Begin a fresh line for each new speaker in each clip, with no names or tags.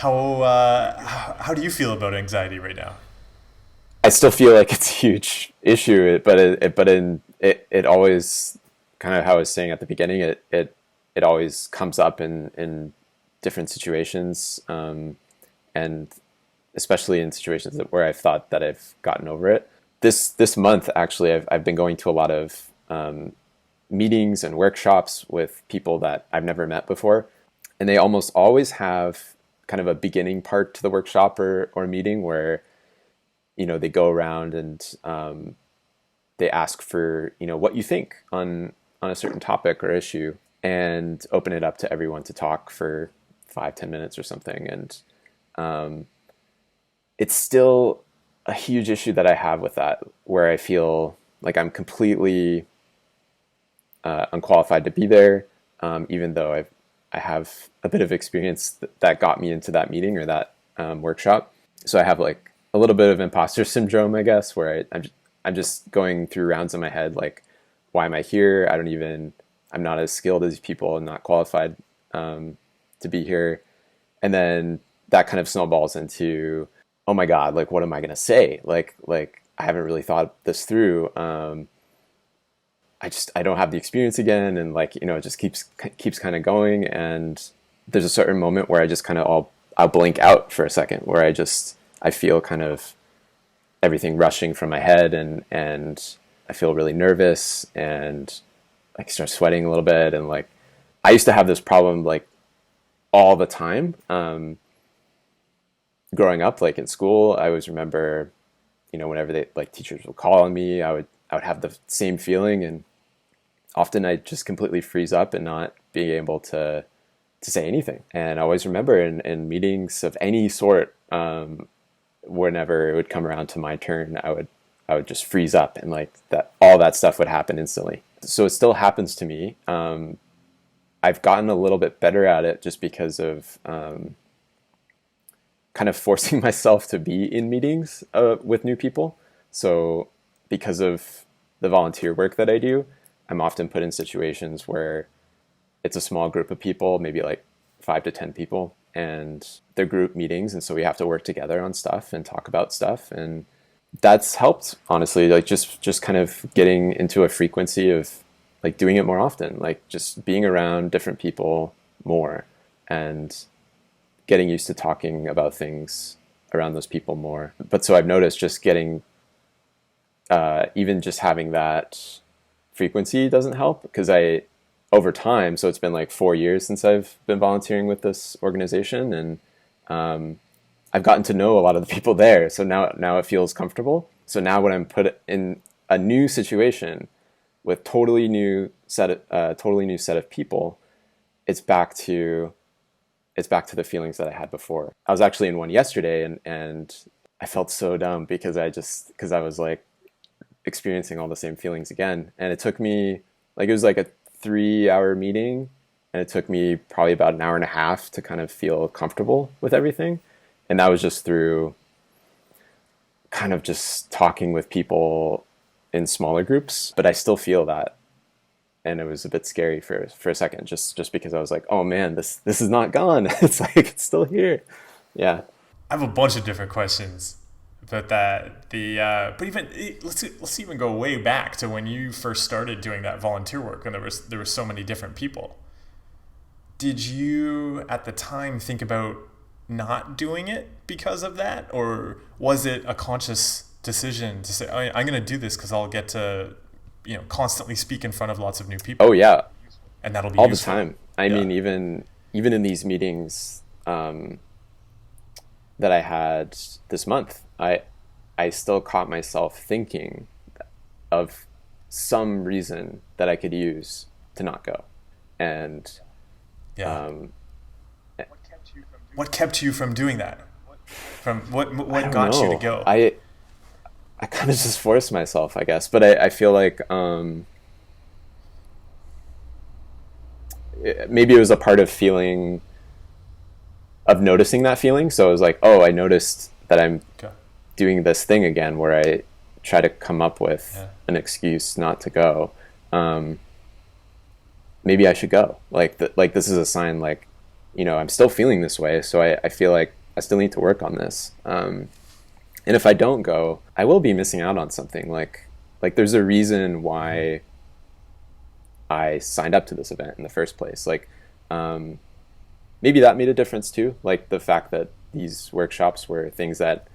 How do you feel about anxiety right now?
I still feel like it's a huge issue, but it always, kind of how I was saying at the beginning, it always comes up in different situations, and especially in situations where I've thought that I've gotten over it. This month, actually, I've been going to a lot of meetings and workshops with people that I've never met before, and they almost always have kind of a beginning part to the workshop or meeting where they go around and they ask for what you think on a certain topic or issue, and open it up to everyone to talk for 5-10 minutes or something. And it's still a huge issue that I have with that, where I feel like I'm completely unqualified to be there, even though I have a bit of experience that got me into that meeting or that workshop. So I have like a little bit of imposter syndrome, I guess, where I'm just going through rounds in my head, like, why am I here? I'm not as skilled as these people. I'm not qualified to be here. And then that kind of snowballs into, oh my God, like, what am I going to say? Like I haven't really thought this through. I don't have the experience again. And it just keeps kind of going. And there's a certain moment where I just kind of, I'll blink out for a second, where I feel kind of everything rushing from my head, and I feel really nervous, and like start sweating a little bit. And like, I used to have this problem like all the time. Growing up, like in school, I always remember, whenever teachers would call on me, I would have the same feeling, and often I just completely freeze up and not being able to say anything. And I always remember in meetings of any sort, whenever it would come around to my turn, I would just freeze up, and like that, all that stuff would happen instantly. So it still happens to me. I've gotten a little bit better at it just because of kind of forcing myself to be in meetings with new people. So because of the volunteer work that I do, I'm often put in situations where it's a small group of people, maybe like 5 to 10 people, and they're group meetings. And so we have to work together on stuff and talk about stuff. And that's helped, honestly, like just kind of getting into a frequency of like doing it more often, like just being around different people more, and getting used to talking about things around those people more. But so I've noticed just getting, even just having that frequency doesn't help, because over time, so it's been like 4 years since I've been volunteering with this organization, and I've gotten to know a lot of the people there. So now it feels comfortable. So now when I'm put in a new situation with totally new set of people, it's back to the feelings that I had before. I was actually in one yesterday, and I felt so dumb because I was like experiencing all the same feelings again. And it took me, like, it was like a 3-hour meeting, and it took me probably about an hour and a half to kind of feel comfortable with everything. And that was just through kind of just talking with people in smaller groups. But I still feel that. And it was a bit scary for a second, just because I was like, oh man, this is not gone. It's like, it's still here. Yeah.
I have a bunch of different questions about that. But even let's even go way back to when you first started doing that volunteer work, and there was so many different people. Did you at the time think about not doing it because of that, or was it a conscious decision to say, oh, I'm going to do this because I'll get to constantly speak in front of lots of new people,
Oh yeah,
and that'll be
all the
useful?
time. I
Yeah.
mean, even in these meetings that I had this month, I still caught myself thinking of some reason that I could use to not go. And
Yeah.
um,
What kept you from doing that? From
I
what
don't
got you to
know.
go?
I kind of just forced myself, I guess. But I feel like maybe it was a part of feeling, of noticing that feeling. So it was like, oh, I noticed that I'm
Okay.
doing this thing again, where I try to come up with
Yeah.
an excuse not to go. Um, Maybe I should go. Like this is a sign. Like I'm still feeling this way. So I feel like I still need to work on this. And if I don't go, I will be missing out on something. Like there's a reason why I signed up to this event in the first place. Like, maybe that made a difference too. Like the fact that these workshops were things that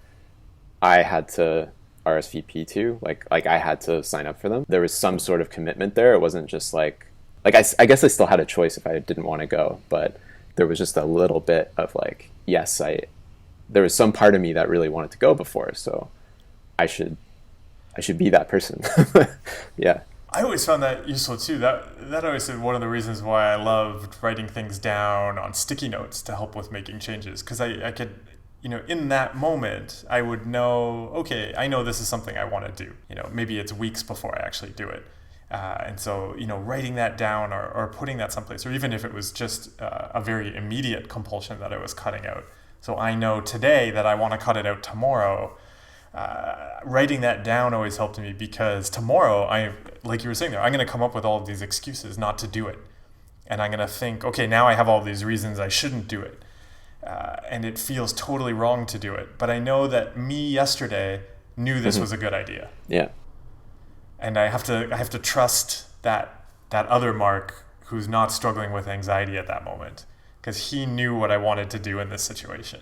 I had to RSVP to, like I had to sign up for them. There was some sort of commitment there. It wasn't just like I guess I still had a choice if I didn't want to go, but there was just a little bit of like, yes, there was some part of me that really wanted to go before, so I should be that person. Yeah.
I always found that useful too. That always is one of the reasons why I loved writing things down on sticky notes to help with making changes. Because I could, in that moment, I would know, okay, I know this is something I want to do. Maybe it's weeks before I actually do it. And so, writing that down or putting that someplace, or even if it was just a very immediate compulsion that I was cutting out. So I know today that I want to cut it out tomorrow. Writing that down always helped me, because tomorrow, like you were saying there, I'm going to come up with all of these excuses not to do it. And I'm going to think, okay, now I have all these reasons I shouldn't do it. And it feels totally wrong to do it. But I know that me yesterday knew this was a good idea.
Yeah.
And I have to trust that other Mark who's not struggling with anxiety at that moment, because he knew what I wanted to do in this situation.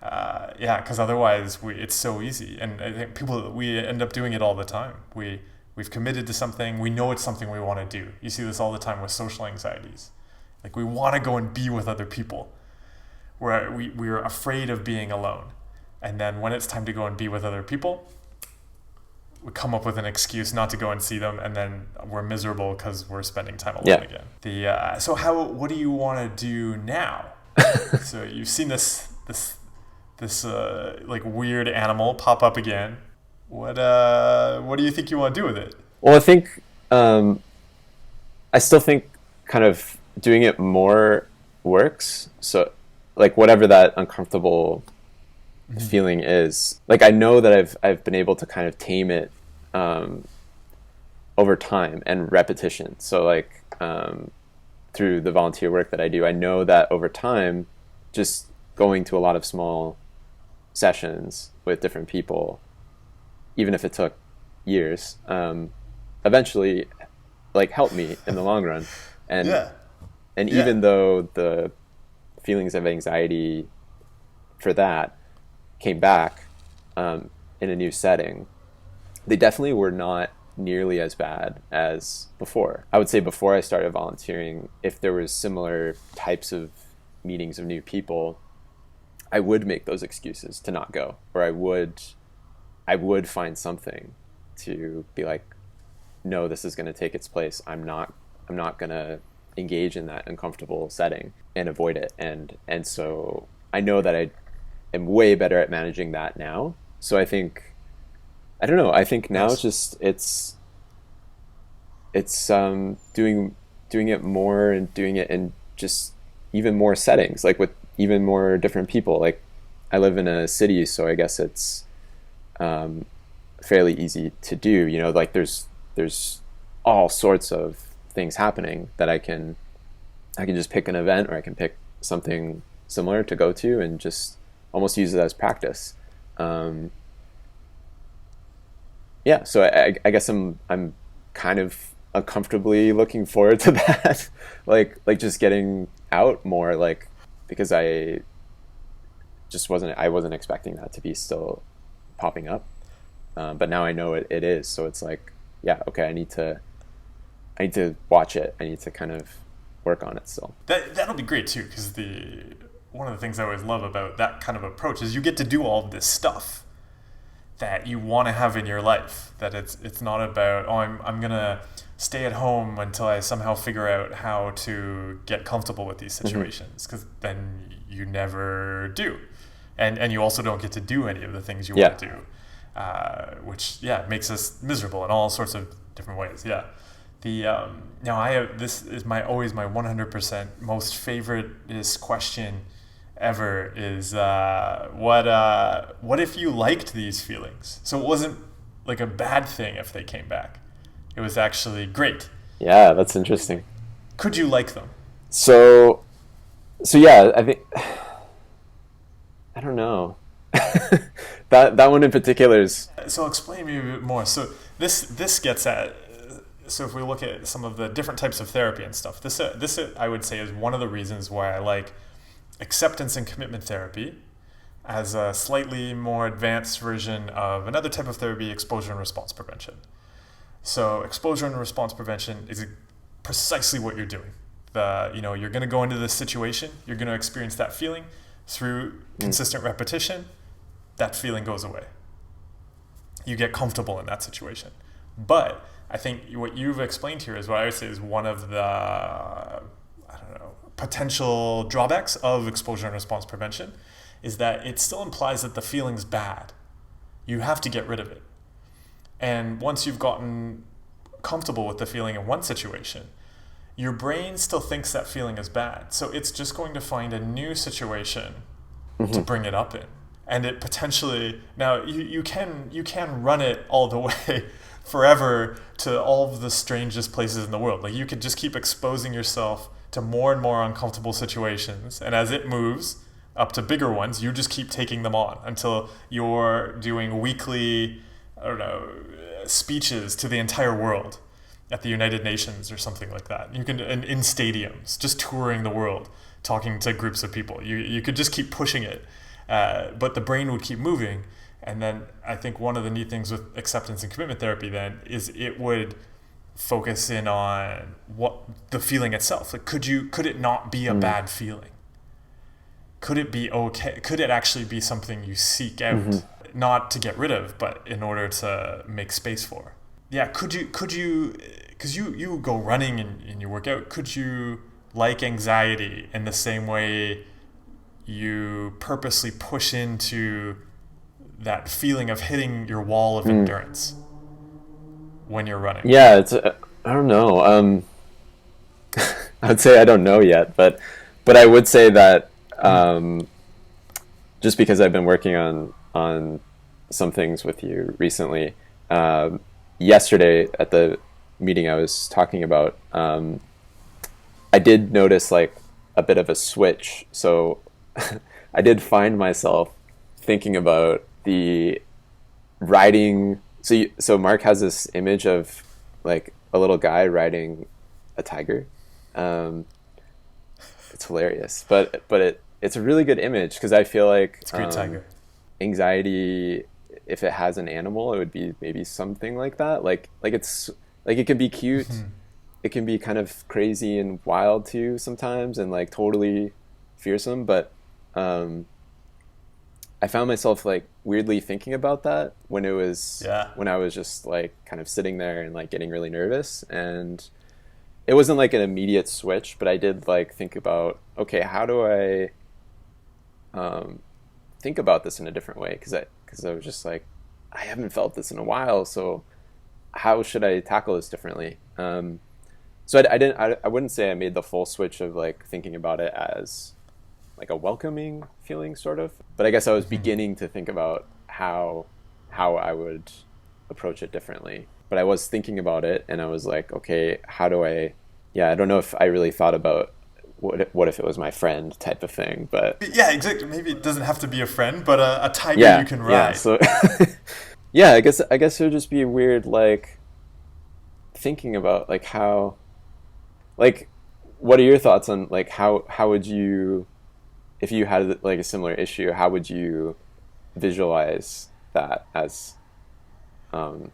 Because otherwise it's so easy, and I think we end up doing it all the time. We've committed to something, we know it's something we want to do. You see this all the time with social anxieties. Like, we want to go and be with other people. We're afraid of being alone, and then when it's time to go and be with other people, we come up with an excuse not to go and see them, and then we're miserable because we're spending time alone again. So what do you want to do now? So you've seen this like weird animal pop up again. What do you think you want to do with it?
Well, I think I still think kind of doing it more works. So like whatever that uncomfortable feeling is, like I know that I've been able to kind of tame it over time and repetition. So like through the volunteer work that I do, I know that over time, just going to a lot of small sessions with different people, even if it took years, eventually like helped me in the long run. And even though the feelings of anxiety for that came back in a new setting, they definitely were not nearly as bad as before. I would say before I started volunteering, if there was similar types of meetings of new people, I would make those excuses to not go, or I would find something to be like, no, this is going to take its place. I'm not going to engage in that uncomfortable setting and avoid it. And so I know that I am way better at managing that now. So I think now it's doing it more, and doing it in just even more settings, like with even more different people. Like I live in a city, so I guess it's fairly easy to do, like there's all sorts of things happening that I can just pick an event, or I can pick something similar to go to and just almost use it as practice. So I guess I'm kind of uncomfortably looking forward to that, like just getting out more, like, because I wasn't expecting that to be still popping up, but now I know it is. So it's like, yeah, okay, I need to watch it. I need to kind of work on it still.
That'll be great too, because one of the things I always love about that kind of approach is you get to do all of this stuff that you want to have in your life. That it's not about, I'm gonna stay at home until I somehow figure out how to get comfortable with these situations, because then you never do, and you also don't get to do any of the things you want to do, which makes us miserable in all sorts of different ways. Now this is always my 100% most favorite question ever is what if you liked these feelings? So it wasn't like a bad thing if they came back. It was actually great.
Yeah, that's interesting.
Could you like them?
So So yeah, I think I don't know. That one in particular is
So explain me a bit more. So this gets at, so if we look at some of the different types of therapy and stuff, this I would say is one of the reasons why I like acceptance and commitment therapy as a slightly more advanced version of another type of therapy, exposure and response prevention. So exposure and response prevention is precisely what you're doing. You're going to go into this situation, you're going to experience that feeling through
mm,
consistent repetition. That feeling goes away. You get comfortable in that situation. But I think what you've explained here is what I would say is one of the, I don't know, potential drawbacks of exposure and response prevention is that it still implies that the feeling's bad. You have to get rid of it. And once you've gotten comfortable with the feeling in one situation, your brain still thinks that feeling is bad. So it's just going to find a new situation to
mhm.
bring it up in. And it potentially, now you can run it all the way forever to all of the strangest places in the world. Like you could just keep exposing yourself to more and more uncomfortable situations, and as it moves up to bigger ones, you just keep taking them on until you're doing weekly, I don't know, speeches to the entire world at the United Nations or something like that. You can in stadiums, just touring the world, talking to groups of people. You could just keep pushing it, but the brain would keep moving. And then I think one of the neat things with acceptance and commitment therapy then is it would focus in on what the feeling itself. Like, could it not be a
Mm,
bad feeling? Could it be okay? Could it actually be something you seek
mhm.
out, not to get rid of, but in order to make space for? Yeah, because you go running and you work out, could you like anxiety in the same way you purposely push into that feeling of hitting your wall of
Mm.
endurance when you're running?
Yeah, I don't know. I'd say I don't know yet, but I would say that um, just because I've been working on some things with you recently, yesterday at the meeting I was talking about, I did notice like a bit of a switch. So I did find myself thinking about the riding. So Mark has this image of like a little guy riding a tiger. Um, it's hilarious, but it's a really good image because I feel like
It's a great tiger.
anxiety, if it has an animal, it would be maybe something like that. Like it's like it can be cute, it can be kind of crazy and wild too sometimes, and like totally fearsome. But um, I found myself like weirdly thinking about that
Yeah.
when I was just like kind of sitting there and like getting really nervous, and it wasn't like an immediate switch, but I did like think about, okay, how do I um, think about this in a different way? Because I was just like, I haven't felt this in a while, so how should I tackle this differently? So I didn't I wouldn't say I made the full switch of like thinking about it as like a welcoming feeling sort of, but I guess I was beginning to think about how I would approach it differently. But I was thinking about it and I was like, okay, how do I, yeah, I don't know if I really thought about what if it was my friend type of thing, but
Yeah, exactly. Maybe it doesn't have to be a friend, but a tiger you
yeah,
can
yeah.
ride.
So yeah, I guess it would just be weird like thinking about like how like what are your thoughts on like how would you, if you had like a similar issue, how would you visualize that um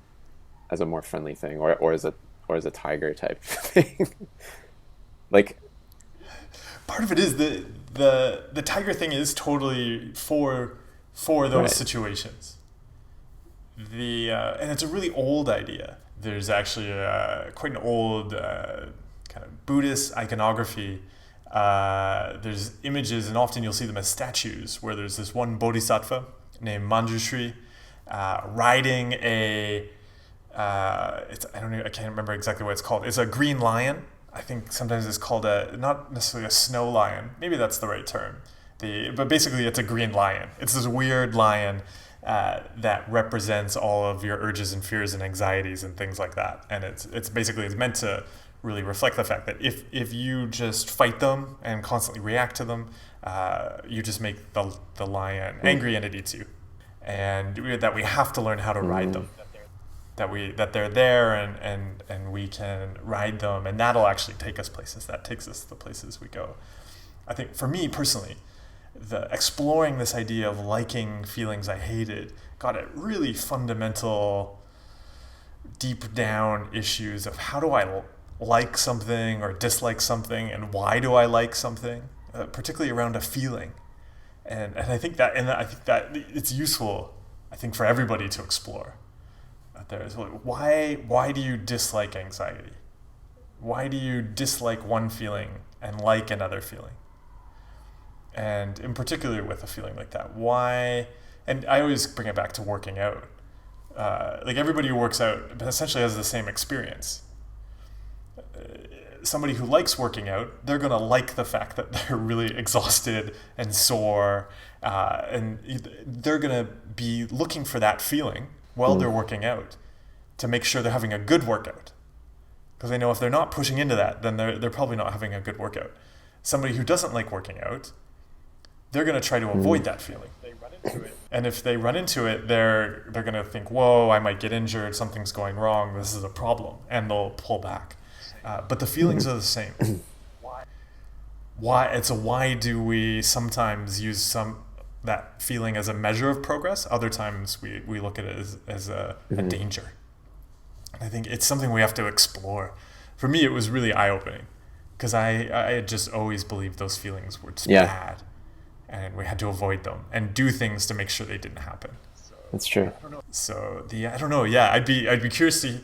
as a more friendly thing, or as a tiger type thing? Like
Part of it is the tiger thing is totally for those
right.
situations. The and it's a really old idea. There's actually quite an old kind of Buddhist iconography. There's images, and often you'll see them as statues, where there's this one bodhisattva named Manjushri riding a I can't remember exactly what it's called. It's a green lion. I think sometimes it's called a, not necessarily a snow lion. Maybe that's the right term. But basically it's a green lion. It's this weird lion that represents all of your urges and fears and anxieties and things like that. And it's basically it's meant to really reflect the fact that if you just fight them and constantly react to them, you just make the lion angry and it eats you. And that we have to learn how to ride them. That they're there and we can ride them, and that'll actually take us places. That takes us to the places we go. I think for me personally, the exploring this idea of liking feelings I hated got at really fundamental, deep down issues of how do I like something or dislike something, and why do I like something, particularly around a feeling. And I think that it's useful, I think, for everybody to explore. There is why do you dislike anxiety? Why do you dislike one feeling and like another feeling? And in particular with a feeling like that, why? And I always bring it back to working out. Like everybody who works out essentially has the same experience. Somebody who likes working out, they're going to like the fact that they're really exhausted and sore, and they're going to be looking for that feeling while they're working out to make sure they're having a good workout. Because they know if they're not pushing into that, then they're probably not having a good workout. Somebody who doesn't like working out, they're going to try to avoid that feeling. And if they run into it, they're going to think, whoa, I might get injured, something's going wrong, this is a problem, and they'll pull back. But the feelings are the same. Why do we sometimes use that feeling as a measure of progress? Other times we look at it as a danger. And I think it's something we have to explore. For me, it was really eye-opening because I had just always believed those feelings were just bad, and we had to avoid them and do things to make sure they didn't happen.
That's true.
So I don't know. Yeah, I'd be curious to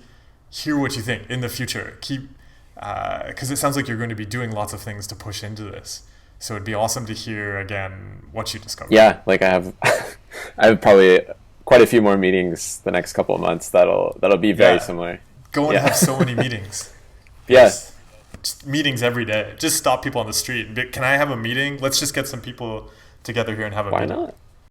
hear what you think in the future. Because it sounds like you're going to be doing lots of things to push into this. So it'd be awesome to hear again what you discovered.
Yeah, like I have probably quite a few more meetings the next couple of months that'll be very similar.
Go and have so many meetings.
Yes.
Just meetings every day. Just stop people on the street. Can I have a meeting? Let's just get some people together here and have a meeting.
Why not?